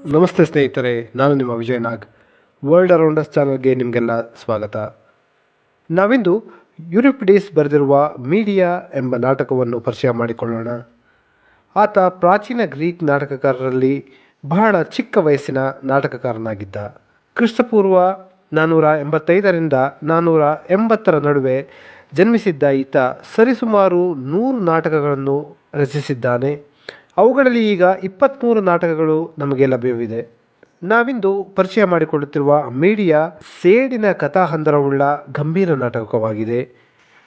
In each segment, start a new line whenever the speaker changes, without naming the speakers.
ನಮಸ್ತೆ ಸ್ನೇಹಿತರೆ, ನಾನು ನಿಮ್ಮ ವಿಜಯ್ ನಾಗ್. ವರ್ಲ್ಡ್ ಅರೌಂಡಸ್ ಚಾನಲ್ಗೆ ನಿಮಗೆಲ್ಲ ಸ್ವಾಗತ. ನಾವಿಂದು ಯೂರಿಪಿಡೀಸ್ ಬರೆದಿರುವ ಮೀಡಿಯಾ ಎಂಬ ನಾಟಕವನ್ನು ಪರಿಚಯ ಮಾಡಿಕೊಳ್ಳೋಣ. ಆತ ಪ್ರಾಚೀನ ಗ್ರೀಕ್ ನಾಟಕಕಾರರಲ್ಲಿ ಬಹಳ ಚಿಕ್ಕ ವಯಸ್ಸಿನ ನಾಟಕಕಾರನಾಗಿದ್ದ. ಕ್ರಿಸ್ತಪೂರ್ವ 485ರಿಂದ 480ರ ನಡುವೆ ಜನ್ಮಿಸಿದ್ದ ಈತ ಸರಿಸುಮಾರು 100 ನಾಟಕಗಳನ್ನು ರಚಿಸಿದ್ದಾನೆ. ಅವುಗಳಲ್ಲಿ ಈಗ 23 ನಾಟಕಗಳು ನಮಗೆ ಲಭ್ಯವಿದೆ. ನಾವಿಂದು ಪರಿಚಯ ಮಾಡಿಕೊಳ್ಳುತ್ತಿರುವ ಮೀಡಿಯಾ ಸೇಡಿನ ಕಥಾಹಂದರವುಳ್ಳ ಗಂಭೀರ ನಾಟಕವಾಗಿದೆ.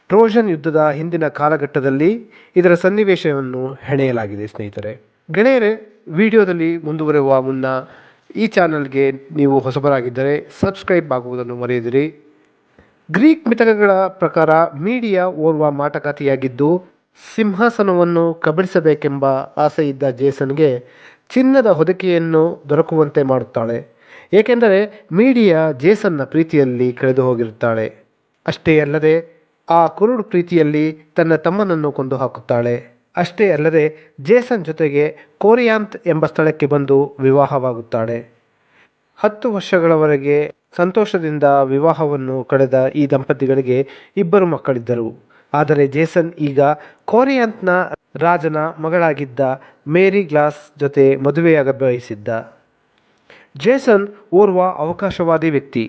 ಟ್ರೋಜನ್ ಯುದ್ಧದ ಹಿಂದಿನ ಕಾಲಘಟ್ಟದಲ್ಲಿ ಇದರ ಸನ್ನಿವೇಶವನ್ನು ಹೆಣೆಯಲಾಗಿದೆ. ಸ್ನೇಹಿತರೆ, ಗೆಳೆಯರೇ, ವಿಡಿಯೋದಲ್ಲಿ ಮುಂದುವರೆಯುವ ಮುನ್ನ ಈ ಚಾನಲ್ಗೆ ನೀವು ಹೊಸಬರಾಗಿದ್ದರೆ ಸಬ್ಸ್ಕ್ರೈಬ್ ಆಗುವುದನ್ನು ಮರೆಯದಿರಿ. ಗ್ರೀಕ್ ಮಿಥಕಗಳ ಪ್ರಕಾರ ಮೀಡಿಯಾ ಓರ್ವ ಮಾಟಗಾತಿಯಾಗಿದ್ದು, ಸಿಂಹಾಸನವನ್ನು ಕಬಳಿಸಬೇಕೆಂಬ ಆಸೆಯಿದ್ದ ಜೇಸನ್ಗೆ ಚಿನ್ನದ ಹೊದಿಕೆಯನ್ನು ದೊರಕುವಂತೆ ಮಾಡುತ್ತಾಳೆ. ಏಕೆಂದರೆ ಮೀಡಿಯಾ ಜೇಸನ್ನ ಪ್ರೀತಿಯಲ್ಲಿ ಕಳೆದು ಹೋಗಿರುತ್ತಾಳೆ. ಅಷ್ಟೇ ಅಲ್ಲದೆ ಆ ಕುರುಡು ಪ್ರೀತಿಯಲ್ಲಿ ತನ್ನ ತಮ್ಮನನ್ನು ಕೊಂದು ಹಾಕುತ್ತಾಳೆ. ಅಷ್ಟೇ ಅಲ್ಲದೆ ಜೇಸನ್ ಜೊತೆಗೆ ಕೋರಿಯಾಂತ್ ಎಂಬ ಸ್ಥಳಕ್ಕೆ ಬಂದು ವಿವಾಹವಾಗುತ್ತಾಳೆ. 10 ವರ್ಷಗಳವರೆಗೆ ಸಂತೋಷದಿಂದ ವಿವಾಹವನ್ನು ಕಳೆದ ಈ ದಂಪತಿಗಳಿಗೆ 2 ಮಕ್ಕಳಿದ್ದರು. ಆದರೆ ಜೇಸನ್ ಈಗ ಕೋರಿಯಾಂತ್ನ ರಾಜನ ಮಗಳಾಗಿದ್ದ ಮೇರಿ ಗ್ಲಾಸ್ ಜೊತೆ ಮದುವೆಯಾಗ ಬಯಸಿದ್ದ. ಜೇಸನ್ ಓರ್ವ ಅವಕಾಶವಾದಿ ವ್ಯಕ್ತಿ,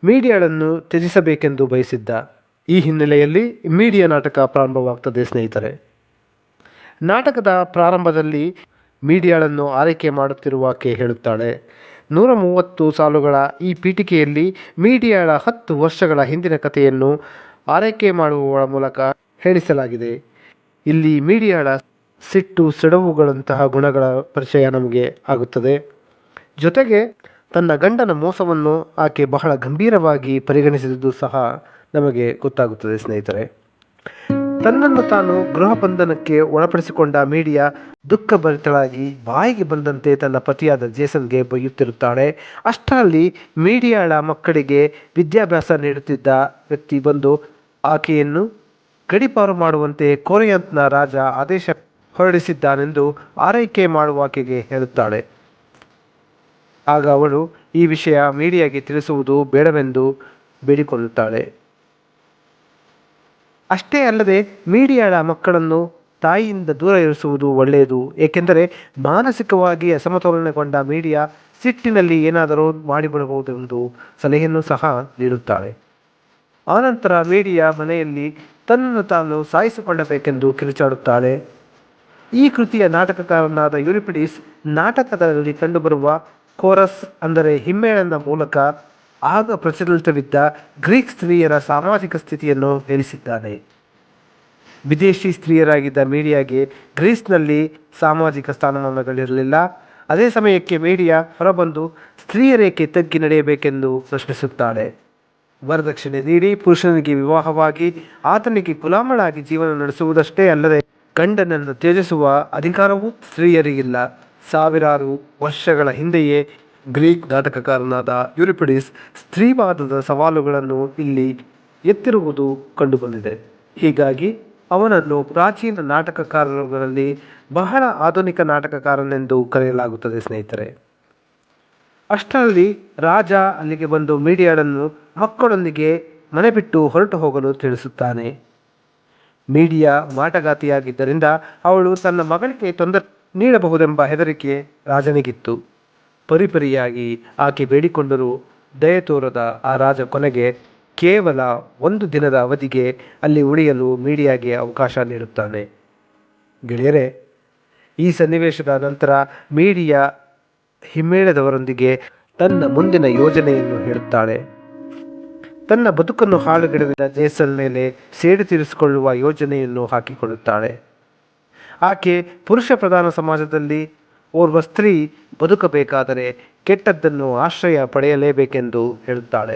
ಮೀಡಿಯಾಳನ್ನು ತ್ಯಜಿಸಬೇಕೆಂದು ಬಯಸಿದ್ದ. ಈ ಹಿನ್ನೆಲೆಯಲ್ಲಿ ಮೀಡಿಯಾ ನಾಟಕ ಪ್ರಾರಂಭವಾಗ್ತದೆ. ಸ್ನೇಹಿತರೆ, ನಾಟಕದ ಪ್ರಾರಂಭದಲ್ಲಿ ಮೀಡಿಯಾಳನ್ನು ಆರೈಕೆ ಮಾಡುತ್ತಿರುವಾಕೆ ಹೇಳುತ್ತಾಳೆ. 130 ಸಾಲುಗಳ ಈ ಪೀಠಿಕೆಯಲ್ಲಿ ಮೀಡಿಯಾಳ 10 ವರ್ಷಗಳ ಹಿಂದಿನ ಕಥೆಯನ್ನು ಆರೈಕೆ ಮಾಡುವವಳ ಮೂಲಕ ಹೇಳಿಸಲಾಗಿದೆ. ಇಲ್ಲಿ ಮೀಡಿಯಾಳ ಸಿಟ್ಟು, ಸೆಡವುಗಳಂತಹ ಗುಣಗಳ ಪರಿಚಯ ನಮಗೆ ಆಗುತ್ತದೆ. ಜೊತೆಗೆ ತನ್ನ ಗಂಡನ ಮೋಸವನ್ನು ಆಕೆ ಬಹಳ ಗಂಭೀರವಾಗಿ ಪರಿಗಣಿಸಿದ್ದು ಸಹ ನಮಗೆ ಗೊತ್ತಾಗುತ್ತದೆ. ಸ್ನೇಹಿತರೆ, ತನ್ನನ್ನು ತಾನು ಗೃಹ ಬಂಧನಕ್ಕೆ ಒಳಪಡಿಸಿಕೊಂಡ ಮೀಡಿಯಾ ದುಃಖಭರಿತಳಾಗಿ ಬಾಯಿಗೆ ಬಂದಂತೆ ತನ್ನ ಪತಿಯಾದ ಜೇಸನ್ಗೆ ಬೈಯುತ್ತಿರುತ್ತಾಳೆ. ಅಷ್ಟರಲ್ಲಿ ಮೀಡಿಯಾಳ ಮಕ್ಕಳಿಗೆ ವಿದ್ಯಾಭ್ಯಾಸ ನೀಡುತ್ತಿದ್ದ ವ್ಯಕ್ತಿ ಬಂದು ಆಕೆಯನ್ನು ಗಡೀಪಾರು ಮಾಡುವಂತೆ ಕೋರಿಯಾಂತ್ನ ರಾಜ ಆದೇಶ ಹೊರಡಿಸಿದ್ದಾನೆಂದು ಆರೈಕೆ ಮಾಡುವಾಕೆಗೆ ಹೇಳುತ್ತಾಳೆ. ಆಗ ಅವಳು ಈ ವಿಷಯ ಮೀಡಿಯಾಗೆ ತಿಳಿಸುವುದು ಬೇಡವೆಂದು ಬೇಡಿಕೊಳ್ಳುತ್ತಾಳೆ. ಅಷ್ಟೇ ಅಲ್ಲದೆ ಮೀಡಿಯಾಳ ಮಕ್ಕಳನ್ನು ತಾಯಿಯಿಂದ ದೂರ ಇರಿಸುವುದು ಒಳ್ಳೆಯದು, ಏಕೆಂದರೆ ಮಾನಸಿಕವಾಗಿ ಅಸಮತೋಲನಗೊಂಡ ಮೀಡಿಯಾ ಸಿಟ್ಟಿನಲ್ಲಿ ಏನಾದರೂ ಮಾಡಿಬಿಡಬಹುದೆಂದು ಸಲಹೆಯನ್ನು ಸಹ ನೀಡುತ್ತಾಳೆ. ಆನಂತರ ಮೀಡಿಯಾ ಮನೆಯಲ್ಲಿ ತನ್ನನ್ನು ತಾನು ಸಾಯಿಸಿಕೊಳ್ಳಬೇಕೆಂದು ಕಿರುಚಾಡುತ್ತಾಳೆ. ಈ ಕೃತಿಯ ನಾಟಕಕಾರನಾದ ಯೂರಿಪಿಡೀಸ್ ನಾಟಕದಲ್ಲಿ ಕಂಡುಬರುವ ಕೋರಸ್ ಅಂದರೆ ಹಿಮ್ಮೇಳನ ಮೂಲಕ ಆಗ ಪ್ರಚಲಿತವಿದ್ದ ಗ್ರೀಕ್ ಸ್ತ್ರೀಯರ ಸಾಮಾಜಿಕ ಸ್ಥಿತಿಯನ್ನು ಹೇಳಿಸಿದ್ದಾನೆ. ವಿದೇಶಿ ಸ್ತ್ರೀಯರಾಗಿದ್ದ ಮೀಡಿಯಾಗೆ ಗ್ರೀಸ್ನಲ್ಲಿ ಸಾಮಾಜಿಕ ಸ್ಥಾನಮಾನಗಳಿರಲಿಲ್ಲ. ಅದೇ ಸಮಯಕ್ಕೆ ಮೀಡಿಯಾ ಹೊರಬಂದು ಸ್ತ್ರೀಯರೇಕೆ ತಗ್ಗಿ ನಡೆಯಬೇಕೆಂದು ಪ್ರಶ್ನಿಸುತ್ತಾಳೆ. ವರದಕ್ಷಿಣೆ ನೀಡಿ ಪುರುಷನಿಗೆ ವಿವಾಹವಾಗಿ ಆತನಿಗೆ ಗುಲಾಮಳಾಗಿ ಜೀವನ ನಡೆಸುವುದಷ್ಟೇ ಅಲ್ಲದೆ ಗಂಡನನ್ನು ತ್ಯಜಿಸುವ ಅಧಿಕಾರವೂ ಸ್ತ್ರೀಯರಿಗಿಲ್ಲ. ಸಾವಿರಾರು ವರ್ಷಗಳ ಹಿಂದೆಯೇ ಗ್ರೀಕ್ ನಾಟಕಕಾರನಾದ ಯೂರಿಪಿಡೀಸ್ ಸ್ತ್ರೀವಾದದ ಸವಾಲುಗಳನ್ನು ಇಲ್ಲಿ ಎತ್ತಿರುವುದು ಕಂಡುಬಂದಿದೆ. ಹೀಗಾಗಿ ಅವನನ್ನು ಪ್ರಾಚೀನ ನಾಟಕಕಾರರಲ್ಲಿ ಬಹಳ ಆಧುನಿಕ ನಾಟಕಕಾರನೆಂದು ಕರೆಯಲಾಗುತ್ತದೆ. ಸ್ನೇಹಿತರೆ, ಅಷ್ಟರಲ್ಲಿ ರಾಜ ಅಲ್ಲಿಗೆ ಬಂದು ಮೀಡಿಯಾಳನ್ನು ಮಕ್ಕಳೊಂದಿಗೆ ಮನೆ ಬಿಟ್ಟು ಹೊರಟು ಹೋಗಲು ತಿಳಿಸುತ್ತಾನೆ. ಮೀಡಿಯಾ ಮಾಟಗಾತಿಯಾಗಿದ್ದರಿಂದ ಅವಳು ತನ್ನ ಮಗಳಿಗೆ ತೊಂದರೆ ನೀಡಬಹುದೆಂಬ ಹೆದರಿಕೆ ರಾಜನಿಗಿತ್ತು. ಪರಿಪರಿಯಾಗಿ ಆಕೆ ಬೇಡಿಕೊಂಡರೂ ದಯೆ ತೋರದ ಆ ರಾಜ ಕೊನೆಗೆ ಕೇವಲ 1 ದಿನದ ಅವಧಿಗೆ ಅಲ್ಲಿ ಉಳಿಯಲು ಮೀಡಿಯಾಗೆ ಅವಕಾಶ ನೀಡುತ್ತಾನೆ. ಗೆಳೆಯರೇ, ಈ ಸನ್ನಿವೇಶದ ನಂತರ ಮೀಡಿಯಾ ಹಿಮ್ಮೇಳದವರೊಂದಿಗೆ ತನ್ನ ಮುಂದಿನ ಯೋಜನೆಯನ್ನು ಹೇಳುತ್ತಾಳೆ. ತನ್ನ ಬದುಕನ್ನು ಹಾಳುಗೆಡವಿದ ಜೇಸನ್ ಮೇಲೆ ಸೇಡು ತೀರಿಸಿಕೊಳ್ಳುವ ಯೋಜನೆಯನ್ನು ಹಾಕಿಕೊಳ್ಳುತ್ತಾಳೆ. ಆಕೆ ಪುರುಷ ಪ್ರಧಾನ ಸಮಾಜದಲ್ಲಿ ಓರ್ವ ಸ್ತ್ರೀ ಬದುಕಬೇಕಾದರೆ ಕೆಟ್ಟದ್ದನ್ನು ಆಶ್ರಯ ಪಡೆಯಲೇಬೇಕೆಂದು ಹೇಳುತ್ತಾಳೆ.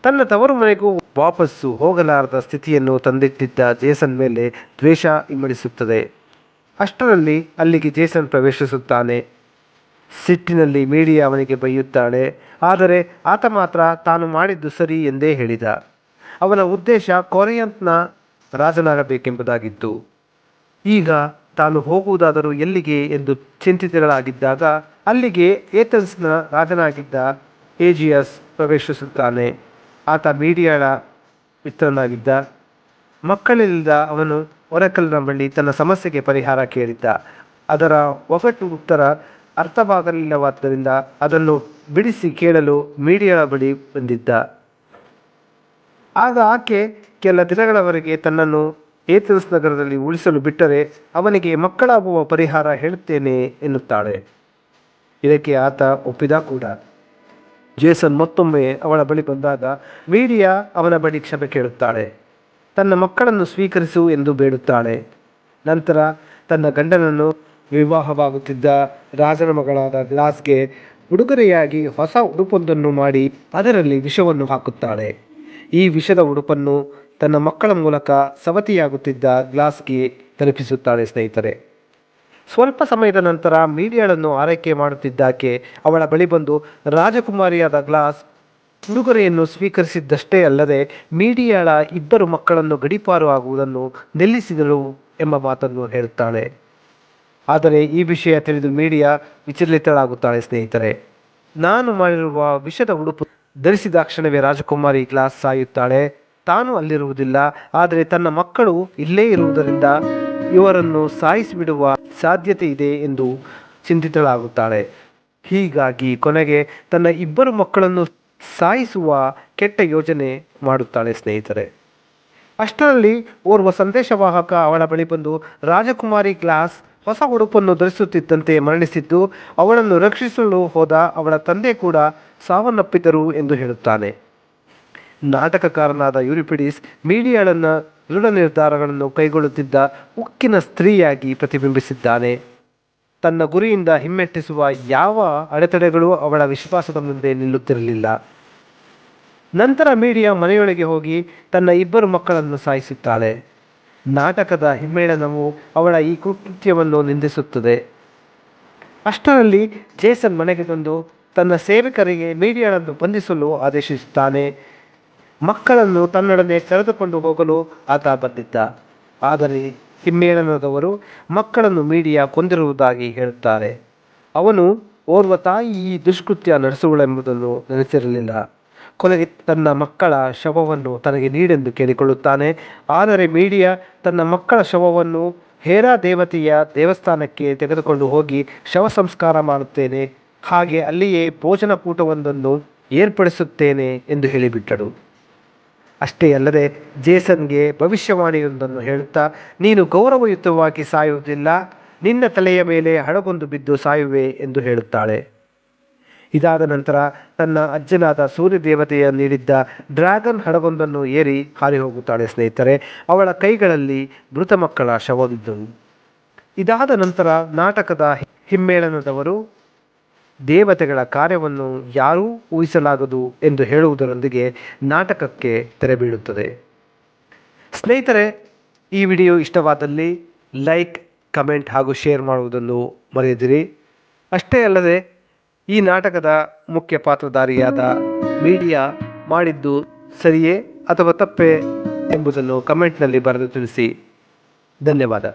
ತನ್ನ ತವರು ಮನೆಗೂ ವಾಪಸ್ಸು ಹೋಗಲಾರದ ಸ್ಥಿತಿಯನ್ನು ತಂದಿಟ್ಟಿದ್ದ ಜೇಸನ್ ಮೇಲೆ ದ್ವೇಷ ಇಮ್ಮಡಿಸುತ್ತದೆ. ಅಷ್ಟರಲ್ಲಿ ಅಲ್ಲಿಗೆ ಜೇಸನ್ ಪ್ರವೇಶಿಸುತ್ತಾನೆ. ಸಿಟ್ಟಿನಲ್ಲಿ ಮೀಡಿಯಾ ಅವನಿಗೆ ಬೈಯುತ್ತಾಳೆ. ಆದರೆ ಆತ ಮಾತ್ರ ತಾನು ಮಾಡಿದ್ದು ಸರಿ ಎಂದೇ ಹೇಳಿದ. ಅವನ ಉದ್ದೇಶ ಕೋರಿಯಾಂತ್ನ ರಾಜನಾಗಬೇಕೆಂಬುದಾಗಿತ್ತು. ಈಗ ತಾನು ಹೋಗುವುದಾದರೂ ಎಲ್ಲಿಗೆ ಎಂದು ಚಿಂತಿತಳಾಗಿದ್ದಾಗ ಅಲ್ಲಿಗೆ ಏಥೆನ್ಸ್ನ ರಾಜನಾಗಿದ್ದ ಏಜಿಯಸ್ ಪ್ರವೇಶಿಸುತ್ತಾನೆ. ಆತ ಮೀಡಿಯಾಳ ಮಿತ್ರನಾಗಿದ್ದ. ಮಕ್ಕಳಿಲ್ಲದ ಅವನು ಒರಕಲ್ನ ಬಳಿ ತನ್ನ ಸಮಸ್ಯೆಗೆ ಪರಿಹಾರ ಕೇಳಿದ್ದ. ಅದರ ಒಗಟು ಉತ್ತರ ಅರ್ಥವಾಗಲಿಲ್ಲವಾದ್ದರಿಂದ ಅದನ್ನು ಬಿಡಿಸಿ ಕೇಳಲು ಮೀಡಿಯಾಳ ಬಳಿ ಬಂದಿದ್ದ. ಆಗ ಆಕೆ ಕೆಲ ದಿನಗಳವರೆಗೆ ತನ್ನನ್ನು ಏಥೆನ್ಸ್ ನಗರದಲ್ಲಿ ಉಳಿಸಲು ಬಿಟ್ಟರೆ ಅವನಿಗೆ ಮಕ್ಕಳಾಗುವ ಪರಿಹಾರ ಹೇಳುತ್ತೇನೆ ಎನ್ನುತ್ತಾಳೆ. ಇದಕ್ಕೆ ಆತ ಒಪ್ಪಿದ ಕೂಡ. ಜೇಸನ್ ಮತ್ತೊಮ್ಮೆ ಅವಳ ಬಳಿ ಬಂದಾಗ ಮೀಡಿಯಾ ಅವನ ಬಳಿ ಕ್ಷಮೆ ಕೇಳುತ್ತಾಳೆ. ತನ್ನ ಮಕ್ಕಳನ್ನು ಸ್ವೀಕರಿಸು ಎಂದು ಬೇಡುತ್ತಾಳೆ. ನಂತರ ತನ್ನ ಗಂಡನನ್ನು ವಿವಾಹವಾಗುತ್ತಿದ್ದ ರಾಜನ ಮಗಳಾದ ಗ್ಲಾಸ್ಗೆ ಉಡುಗೊರೆಯಾಗಿ ಹೊಸ ಉಡುಪೊಂದನ್ನು ಮಾಡಿ ಅದರಲ್ಲಿ ವಿಷವನ್ನು ಹಾಕುತ್ತಾಳೆ. ಈ ವಿಷದ ಉಡುಪನ್ನು ತನ್ನ ಮಕ್ಕಳ ಮೂಲಕ ಸವತಿಯಾಗುತ್ತಿದ್ದ ಗ್ಲಾಸ್ಗೆ ತಲುಪಿಸುತ್ತಾಳೆ. ಸ್ನೇಹಿತರೆ, ಸ್ವಲ್ಪ ಸಮಯದ ನಂತರ ಮೀಡಿಯಾಳನ್ನು ಆರೈಕೆ ಮಾಡುತ್ತಿದ್ದಾಕೆ ಅವಳ ಬಳಿ ಬಂದು ರಾಜಕುಮಾರಿಯಾದ ಗ್ಲಾಸ್ ಉಡುಗೊರೆಯನ್ನು ಸ್ವೀಕರಿಸಿದ್ದಷ್ಟೇ ಅಲ್ಲದೆ ಮೀಡಿಯಾಳ ಇಬ್ಬರು ಮಕ್ಕಳನ್ನು ಗಡೀಪಾರು ಆಗುವುದನ್ನು ನಿಲ್ಲಿಸಿದಳು ಎಂಬ ಮಾತನ್ನು ಹೇಳುತ್ತಾಳೆ. ಆದರೆ ಈ ವಿಷಯ ತಿಳಿದು ಮೀಡಿಯಾ ವಿಚಲಿತಳಾಗುತ್ತಾಳೆ. ಸ್ನೇಹಿತರೆ, ನಾನು ಮಾಡಿರುವ ವಿಷದ ಉಡುಪು ಧರಿಸಿದ ಕ್ಷಣವೇ ರಾಜಕುಮಾರಿ ಗ್ಲಾಸ್ ಸಾಯುತ್ತಾಳೆ. ತಾನು ಅಲ್ಲಿರುವುದಿಲ್ಲ, ಆದರೆ ತನ್ನ ಮಕ್ಕಳು ಇಲ್ಲೇ ಇರುವುದರಿಂದ ಇವರನ್ನು ಸಾಯಿಸಿಬಿಡುವ ಸಾಧ್ಯತೆ ಇದೆ ಎಂದು ಚಿಂತಿತಳಾಗುತ್ತಾಳೆ. ಹೀಗಾಗಿ ಕೊನೆಗೆ ತನ್ನ ಇಬ್ಬರು ಮಕ್ಕಳನ್ನು ಸಾಯಿಸುವ ಕೆಟ್ಟ ಯೋಜನೆ ಮಾಡುತ್ತಾಳೆ. ಸ್ನೇಹಿತರೆ, ಅಷ್ಟರಲ್ಲಿ ಓರ್ವ ಸಂದೇಶವಾಹಕ ಅವಳ ಬಳಿ ಬಂದು ರಾಜಕುಮಾರಿ ಗ್ಲಾಸ್ ಹೊಸ ಉಡುಪನ್ನು ಧರಿಸುತ್ತಿದ್ದಂತೆ ಮರಣಿಸಿದ್ದು, ಅವಳನ್ನು ರಕ್ಷಿಸಲು ಹೋದ ಅವಳ ತಂದೆ ಕೂಡ ಸಾವನ್ನಪ್ಪಿದರು ಎಂದು ಹೇಳುತ್ತಾನೆ. ನಾಟಕಕಾರನಾದ ಯೂರಿಪಿಡಿಸ್ ಮೀಡಿಯಾಳನ್ನು ದೃಢ ನಿರ್ಧಾರಗಳನ್ನು ಕೈಗೊಳ್ಳುತ್ತಿದ್ದ ಉಕ್ಕಿನ ಸ್ತ್ರೀಯಾಗಿ ಪ್ರತಿಬಿಂಬಿಸಿದ್ದಾನೆ. ತನ್ನ ಗುರಿಯಿಂದ ಹಿಮ್ಮೆಟ್ಟಿಸುವ ಯಾವ ಅಡೆತಡೆಗಳೂ ಅವಳ ವಿಶ್ವಾಸದ ಮುಂದೆ ನಿಲ್ಲುತ್ತಿರಲಿಲ್ಲ. ನಂತರ ಮೀಡಿಯಾ ಮನೆಯೊಳಗೆ ಹೋಗಿ ತನ್ನ ಇಬ್ಬರು ಮಕ್ಕಳನ್ನು ಸಾಯಿಸುತ್ತಾಳೆ. ನಾಟಕದ ಹಿಮ್ಮೇಳನವು ಅವಳ ಈ ಕೃತ್ಯವನ್ನು ನಿಂದಿಸುತ್ತದೆ. ಅಷ್ಟರಲ್ಲಿ ಜೇಸನ್ ಮನೆಗೆ ಬಂದು ತನ್ನ ಸೇವಕರಿಗೆ ಮೀಡಿಯಾಳನ್ನು ಬಂಧಿಸಲು ಆದೇಶಿಸುತ್ತಾನೆ. ಮಕ್ಕಳನ್ನು ತನ್ನೊಡನೆ ಕರೆದುಕೊಂಡು ಹೋಗಲು ಆತ ಬಂದಿದ್ದ. ಆದರೆ ಹಿಮ್ಮೇಳನದವರು ಮಕ್ಕಳನ್ನು ಮೀಡಿಯಾ ಕೊಂದಿರುವುದಾಗಿ ಹೇಳುತ್ತಾರೆ. ಅವನು ಓರ್ವ ತಾಯಿ ಈ ದುಷ್ಕೃತ್ಯ ನಡೆಸುವಳೆಂಬುದನ್ನು ನೆನೆಸಿರಲಿಲ್ಲ. ಕೊನೆಗೆ ತನ್ನ ಮಕ್ಕಳ ಶವವನ್ನು ತನಗೆ ನೀಡೆಂದು ಕೇಳಿಕೊಳ್ಳುತ್ತಾನೆ. ಆದರೆ ಮೀಡಿಯಾ ತನ್ನ ಮಕ್ಕಳ ಶವವನ್ನು ಹೇರಾ ದೇವತೆಯ ದೇವಸ್ಥಾನಕ್ಕೆ ತೆಗೆದುಕೊಂಡು ಹೋಗಿ ಶವ ಸಂಸ್ಕಾರ ಮಾಡುತ್ತೇನೆ, ಹಾಗೆ ಅಲ್ಲಿಯೇ ಭೋಜನ ಕೂಟವೊಂದನ್ನು ಏರ್ಪಡಿಸುತ್ತೇನೆ ಎಂದು ಹೇಳಿಬಿಟ್ಟಳು. ಅಷ್ಟೇ ಅಲ್ಲದೆ ಜೇಸನ್ಗೆ ಭವಿಷ್ಯವಾಣಿಯೊಂದನ್ನು ಹೇಳುತ್ತಾ, ನೀನು ಗೌರವಯುತವಾಗಿ ಸಾಯುವುದಿಲ್ಲ, ನಿನ್ನ ತಲೆಯ ಮೇಲೆ ಹಡಗೊಂದು ಬಿದ್ದು ಸಾಯುವೆ ಎಂದು ಹೇಳುತ್ತಾಳೆ. ಇದಾದ ನಂತರ ತನ್ನ ಅಜ್ಜನಾದ ಸೂರ್ಯದೇವತೆಯ ನೀಡಿದ್ದ ಡ್ರ್ಯಾಗನ್ ಹಡಗೊಂದನ್ನು ಏರಿ ಹಾರಿ ಹೋಗುತ್ತಾಳೆ. ಸ್ನೇಹಿತರೆ, ಅವಳ ಕೈಗಳಲ್ಲಿ ಮೃತ ಮಕ್ಕಳ ಶವವಿದ್ದವು. ಇದಾದ ನಂತರ ನಾಟಕದ ಹಿಮ್ಮೇಳನದವರು ದೇವತೆಗಳ ಕಾರ್ಯವನ್ನು ಯಾರೂ ಊಹಿಸಲಾಗದು ಎಂದು ಹೇಳುವುದರೊಂದಿಗೆ ನಾಟಕಕ್ಕೆ ತೆರೆ ಬೀಳುತ್ತದೆ. ಸ್ನೇಹಿತರೆ, ಈ ವಿಡಿಯೋ ಇಷ್ಟವಾದಲ್ಲಿ ಲೈಕ್, ಕಮೆಂಟ್ ಹಾಗೂ ಶೇರ್ ಮಾಡುವುದನ್ನು ಮರೆಯದಿರಿ. ಅಷ್ಟೇ ಅಲ್ಲದೆ ಈ ನಾಟಕದ ಮುಖ್ಯ ಪಾತ್ರಧಾರಿಯಾದ ಮೀಡಿಯಾ ಮಾಡಿದ್ದು ಸರಿಯೇ ಅಥವಾ ತಪ್ಪೇ ಎಂಬುದನ್ನು ಕಮೆಂಟ್ನಲ್ಲಿ ಬರೆದು ತಿಳಿಸಿ. ಧನ್ಯವಾದ.